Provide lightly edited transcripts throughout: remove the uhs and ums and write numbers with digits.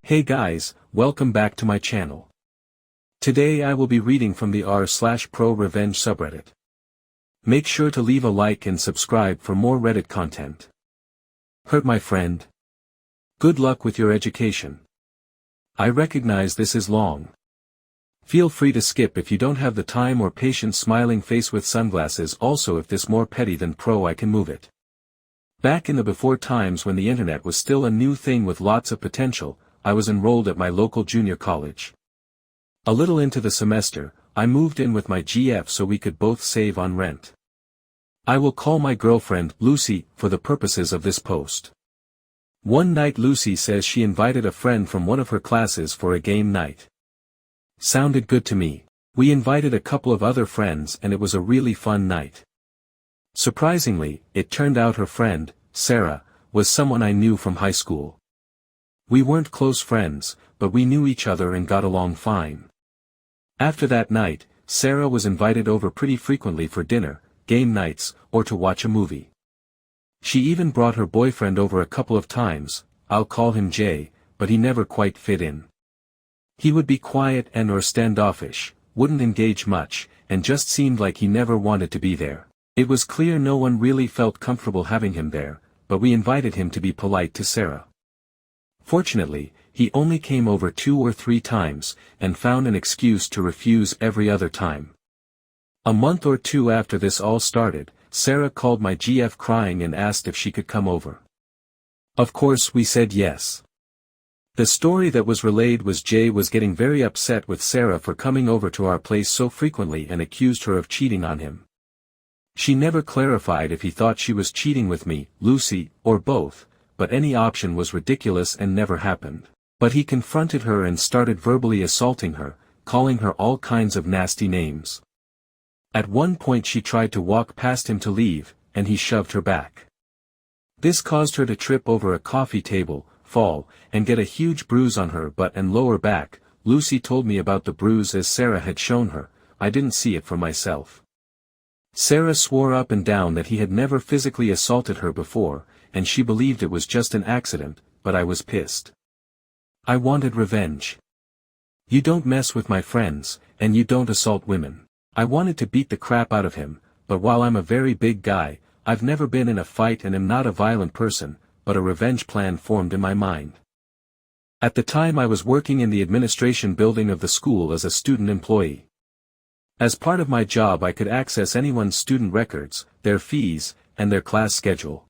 Hey guys, welcome back to my channel. Today I will be reading from the r/pro revenge subreddit. Make sure to leave a like and subscribe for more Reddit content. Hurt my friend. Good luck with your education. I recognize this is long. Feel free to skip if you don't have the time or patience. Smiling face with sunglasses. Also, if this more petty than pro, I can move it. Back in the before times when the internet was still a new thing with lots of potential, I was enrolled at my local junior college. A little into the semester, I moved in with my GF so we could both save on rent. I will call my girlfriend, Lucy, for the purposes of this post. One night Lucy says she invited a friend from one of her classes for a game night. Sounded good to me. We invited a couple of other friends and it was a really fun night. Surprisingly, it turned out her friend, Sarah, was someone I knew from high school. We weren't close friends, but we knew each other and got along fine. After that night, Sarah was invited over pretty frequently for dinner, game nights, or to watch a movie. She even brought her boyfriend over a couple of times. I'll call him Jay, but he never quite fit in. He would be quiet and/or standoffish, wouldn't engage much, and just seemed like he never wanted to be there. It was clear no one really felt comfortable having him there, but we invited him to be polite to Sarah. Fortunately, he only came over 2 or 3 times, and found an excuse to refuse every other time. A month or 2 after this all started, Sarah called my GF crying and asked if she could come over. Of course we said yes. The story that was relayed was Jay was getting very upset with Sarah for coming over to our place so frequently and accused her of cheating on him. She never clarified if he thought she was cheating with me, Lucy, or both, but any option was ridiculous and never happened. But he confronted her and started verbally assaulting her, calling her all kinds of nasty names. At one point she tried to walk past him to leave, and he shoved her back. This caused her to trip over a coffee table, fall, and get a huge bruise on her butt and lower back. Lucy told me about the bruise as Sarah had shown her. I didn't see it for myself. Sarah swore up and down that he had never physically assaulted her before, and she believed it was just an accident, but I was pissed. I wanted revenge. You don't mess with my friends, and you don't assault women. I wanted to beat the crap out of him, but while I'm a very big guy, I've never been in a fight and am not a violent person, but a revenge plan formed in my mind. At the time I was working in the administration building of the school as a student employee. As part of my job I could access anyone's student records, their fees, and their class schedule.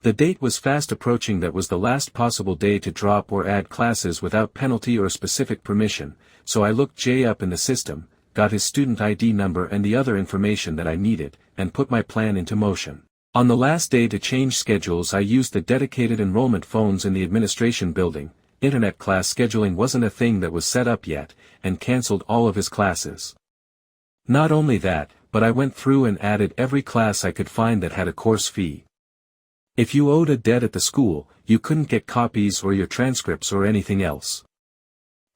The date was fast approaching. That was the last possible day to drop or add classes without penalty or specific permission, so I looked Jay up in the system, got his student ID number and the other information that I needed, and put my plan into motion. On the last day to change schedules I used the dedicated enrollment phones in the administration building. Internet class scheduling wasn't a thing that was set up yet, and cancelled all of his classes. Not only that, but I went through and added every class I could find that had a course fee. If you owed a debt at the school, you couldn't get copies or your transcripts or anything else.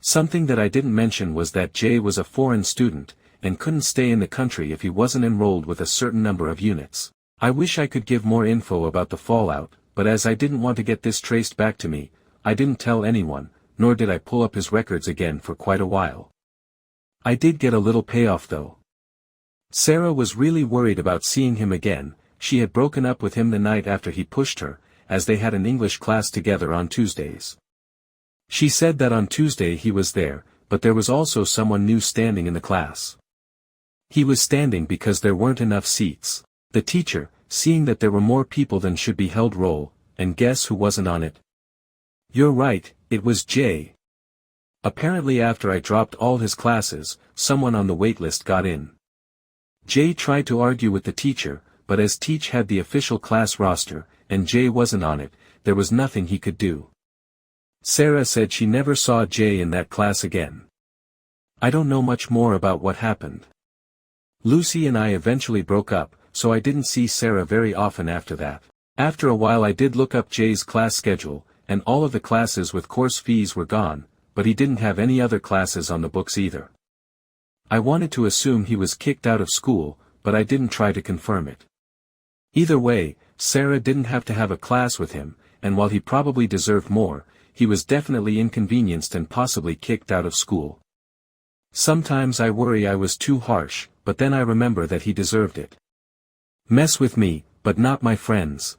Something that I didn't mention was that Jay was a foreign student, and couldn't stay in the country if he wasn't enrolled with a certain number of units. I wish I could give more info about the fallout, but as I didn't want to get this traced back to me, I didn't tell anyone, nor did I pull up his records again for quite a while. I did get a little payoff though. Sarah was really worried about seeing him again. She had broken up with him the night after he pushed her, as they had an English class together on Tuesdays. She said that on Tuesday he was there, but there was also someone new standing in the class. He was standing because there weren't enough seats. The teacher, seeing that there were more people than should be held roll, and guess who wasn't on it? You're right, it was Jay. Apparently after I dropped all his classes, someone on the waitlist got in. Jay tried to argue with the teacher, but as Teach had the official class roster, and Jay wasn't on it, there was nothing he could do. Sarah said she never saw Jay in that class again. I don't know much more about what happened. Lucy and I eventually broke up, so I didn't see Sarah very often after that. After a while I did look up Jay's class schedule, and all of the classes with course fees were gone, but he didn't have any other classes on the books either. I wanted to assume he was kicked out of school, but I didn't try to confirm it. Either way, Sarah didn't have to have a class with him, and while he probably deserved more, he was definitely inconvenienced and possibly kicked out of school. Sometimes I worry I was too harsh, but then I remember that he deserved it. Mess with me, but not my friends.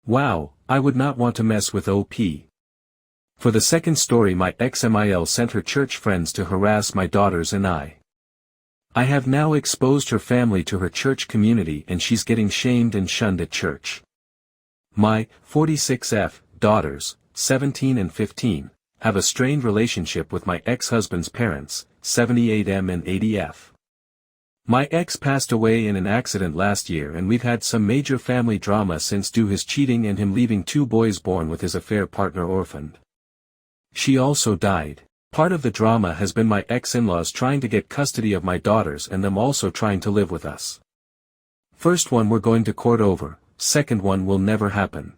Wow, I would not want to mess with OP. For the second story, my ex-MIL sent her church friends to harass my daughters and I. I have now exposed her family to her church community and she's getting shamed and shunned at church. My 46F daughters, 17 and 15, have a strained relationship with my ex-husband's parents, 78M and 80F. My ex passed away in an accident last year and we've had some major family drama since due his cheating and him leaving 2 boys born with his affair partner orphaned. She also died. Part of the drama has been my ex-in-laws trying to get custody of my daughters and them also trying to live with us. First one we're going to court over, second one will never happen.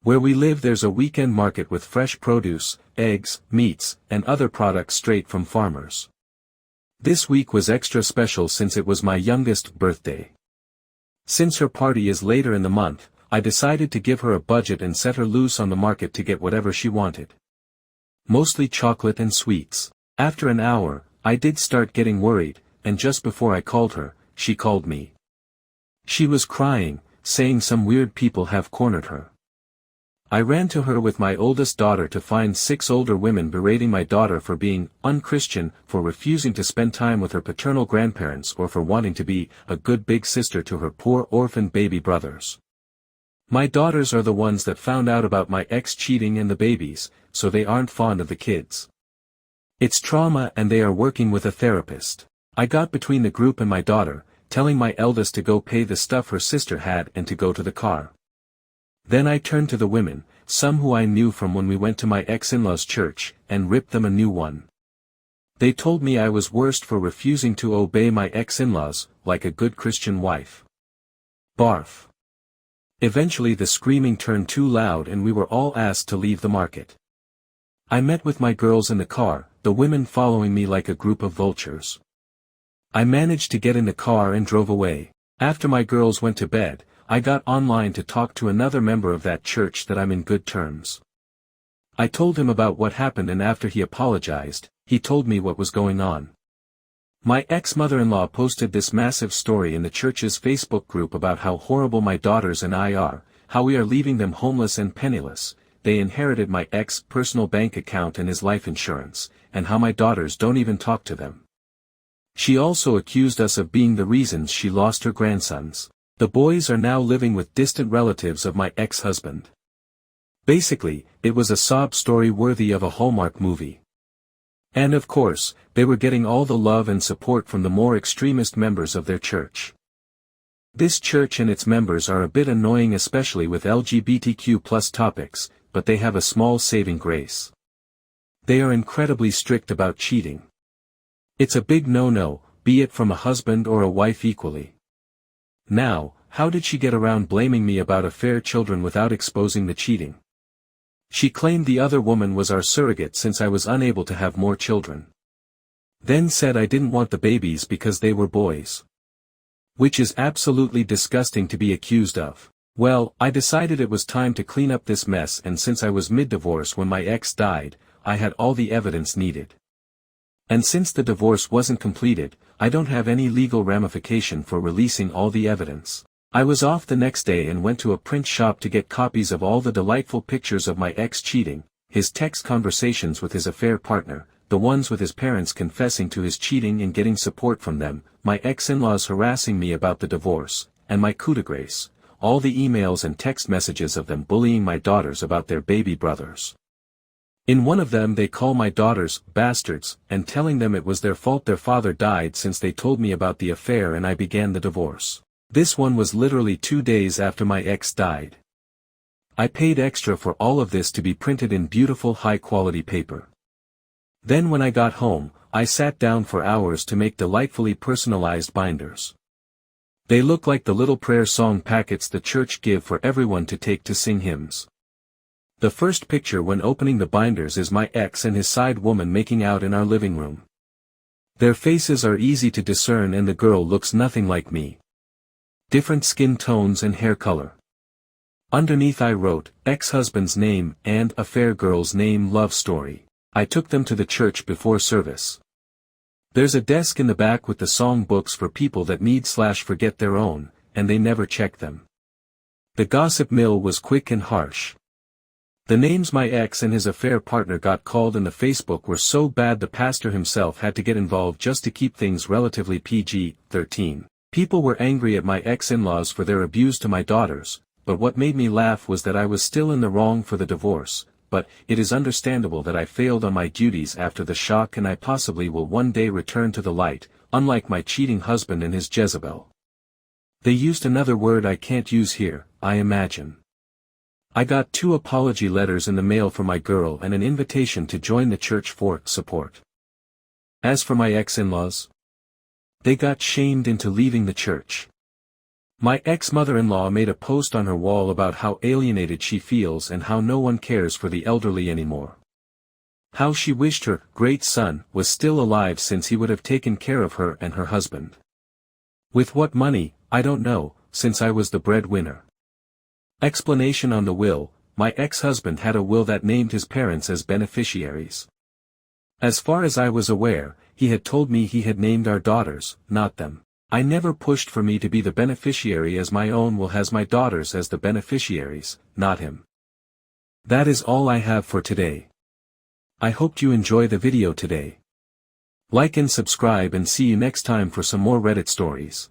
Where we live there's a weekend market with fresh produce, eggs, meats, and other products straight from farmers. This week was extra special since it was my youngest birthday. Since her party is later in the month, I decided to give her a budget and set her loose on the market to get whatever she wanted. Mostly chocolate and sweets. After an hour, I did start getting worried, and just before I called her, she called me. She was crying, saying some weird people have cornered her. I ran to her with my oldest daughter to find 6 older women berating my daughter for being unchristian, for refusing to spend time with her paternal grandparents or for wanting to be a good big sister to her poor orphaned baby brothers. My daughters are the ones that found out about my ex cheating and the babies, so they aren't fond of the kids. It's trauma and they are working with a therapist. I got between the group and my daughter, telling my eldest to go pay the stuff her sister had and to go to the car. Then I turned to the women, some who I knew from when we went to my ex-in-laws' church, and ripped them a new one. They told me I was worst for refusing to obey my ex-in-laws, like a good Christian wife. Barf. Eventually the screaming turned too loud and we were all asked to leave the market. I met with my girls in the car, the women following me like a group of vultures. I managed to get in the car and drove away. After my girls went to bed, I got online to talk to another member of that church that I'm in good terms. I told him about what happened and after he apologized, he told me what was going on. My ex-mother-in-law posted this massive story in the church's Facebook group about how horrible my daughters and I are, how we are leaving them homeless and penniless, they inherited my ex's personal bank account and his life insurance, and how my daughters don't even talk to them. She also accused us of being the reasons she lost her grandsons. The boys are now living with distant relatives of my ex-husband. Basically, it was a sob story worthy of a Hallmark movie. And of course, they were getting all the love and support from the more extremist members of their church. This church and its members are a bit annoying, especially with LGBTQ+ topics, but they have a small saving grace. They are incredibly strict about cheating. It's a big no-no, be it from a husband or a wife equally. Now, how did she get around blaming me about affair children without exposing the cheating? She claimed the other woman was our surrogate since I was unable to have more children. Then said I didn't want the babies because they were boys. Which is absolutely disgusting to be accused of. Well, I decided it was time to clean up this mess, and since I was mid-divorce when my ex died, I had all the evidence needed. And since the divorce wasn't completed, I don't have any legal ramification for releasing all the evidence. I was off the next day and went to a print shop to get copies of all the delightful pictures of my ex cheating, his text conversations with his affair partner, the ones with his parents confessing to his cheating and getting support from them, my ex-in-laws harassing me about the divorce, and my coup de grace, all the emails and text messages of them bullying my daughters about their baby brothers. In one of them they call my daughters bastards, and telling them it was their fault their father died since they told me about the affair and I began the divorce. This one was literally 2 days after my ex died. I paid extra for all of this to be printed in beautiful high-quality paper. Then when I got home, I sat down for hours to make delightfully personalized binders. They look like the little prayer song packets the church give for everyone to take to sing hymns. The first picture when opening the binders is my ex and his side woman making out in our living room. Their faces are easy to discern and the girl looks nothing like me. Different skin tones and hair color. Underneath I wrote, ex-husband's name and affair girl's name love story. I took them to the church before service. There's a desk in the back with the song books for people that need/forget their own, and they never check them. The gossip mill was quick and harsh. The names my ex and his affair partner got called in the Facebook were so bad the pastor himself had to get involved just to keep things relatively PG-13. People were angry at my ex-in-laws for their abuse to my daughters, but what made me laugh was that I was still in the wrong for the divorce, but it is understandable that I failed on my duties after the shock and I possibly will one day return to the light, unlike my cheating husband and his Jezebel. They used another word I can't use here, I imagine. I got 2 apology letters in the mail for my girl and an invitation to join the church for support. As for my ex-in-laws, they got shamed into leaving the church. My ex-mother-in-law made a post on her wall about how alienated she feels and how no one cares for the elderly anymore. How she wished her great son was still alive since he would have taken care of her and her husband. With what money, I don't know, since I was the breadwinner. Explanation on the will: my ex-husband had a will that named his parents as beneficiaries. As far as I was aware, he had told me he had named our daughters, not them. I never pushed for me to be the beneficiary, as my own will has my daughters as the beneficiaries, not him. That is all I have for today. I hoped you enjoy the video today. Like and subscribe and see you next time for some more Reddit stories.